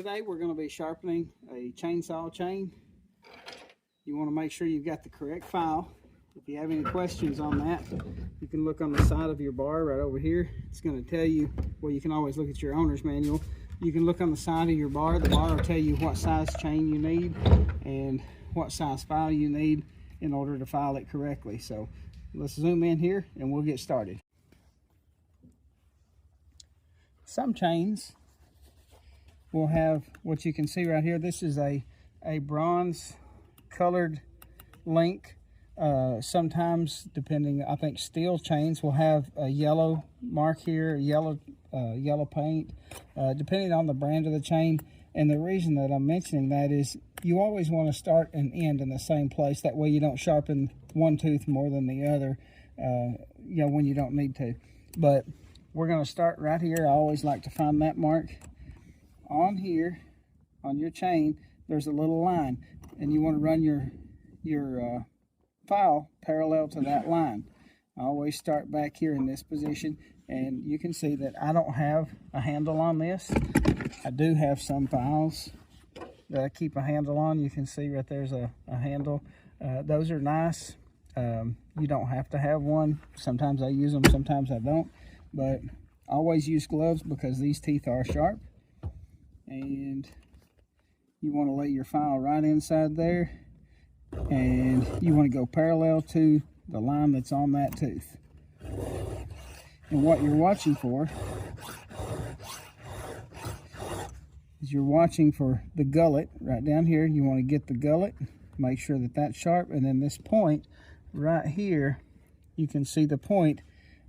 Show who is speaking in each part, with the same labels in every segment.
Speaker 1: Today we're going to be sharpening a chainsaw chain. You want to make sure you've got the correct file. If you have any questions on that, you can look on the side of your bar right over here. It's going to tell you, well, you can always look at your owner's manual. You can look on the side of your bar. The bar will tell you what size chain you need and what size file you need in order to file it correctly. So let's zoom in here and we'll get started. Some chains will have what you can see right here. This is a bronze colored link. Sometimes, depending, I think steel chains will have a yellow mark here, yellow paint, depending on the brand of the chain. And the reason that I'm mentioning that is you always want to start and end in the same place. That way you don't sharpen one tooth more than the other, when you don't need to. But we're going to start right here. I always like to find that mark. On here, on your chain, there's a little line, and you want to run your file parallel to that line. I always start back here in this position, and you can see that I don't have a handle on this. I do have some files that I keep a handle on. You can see right there's a handle. Those are nice. You don't have to have one. Sometimes I use them, sometimes I don't, but I always use gloves because these teeth are sharp. And you want to lay your file right inside there, and you want to go parallel to the line that's on that tooth. And what you're watching for is you're watching for the gullet right down here. You want to get the gullet, make sure that that's sharp, and then this point right here, you can see the point.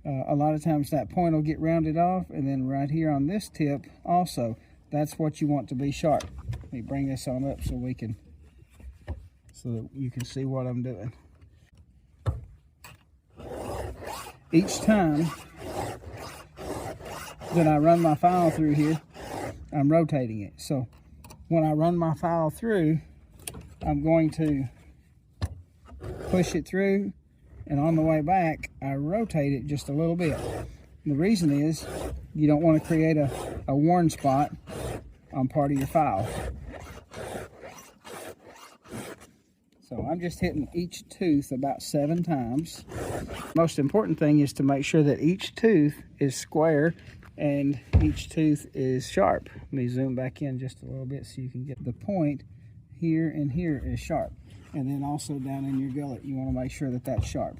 Speaker 1: A lot of times that point will get rounded off, and then right here on this tip also. That's what you want to be sharp. Let me bring this on up so that you can see what I'm doing. Each time that I run my file through here, I'm rotating it. So when I run my file through, I'm going to push it through, and on the way back, I rotate it just a little bit. And the reason is you don't want to create a worn spot on part of your file. So I'm just hitting each tooth about 7 times. Most important thing is to make sure that each tooth is square and each tooth is sharp. Let me zoom back in just a little bit so you can get the point here, and here is sharp. And then also down in your gullet, you want to make sure that that's sharp.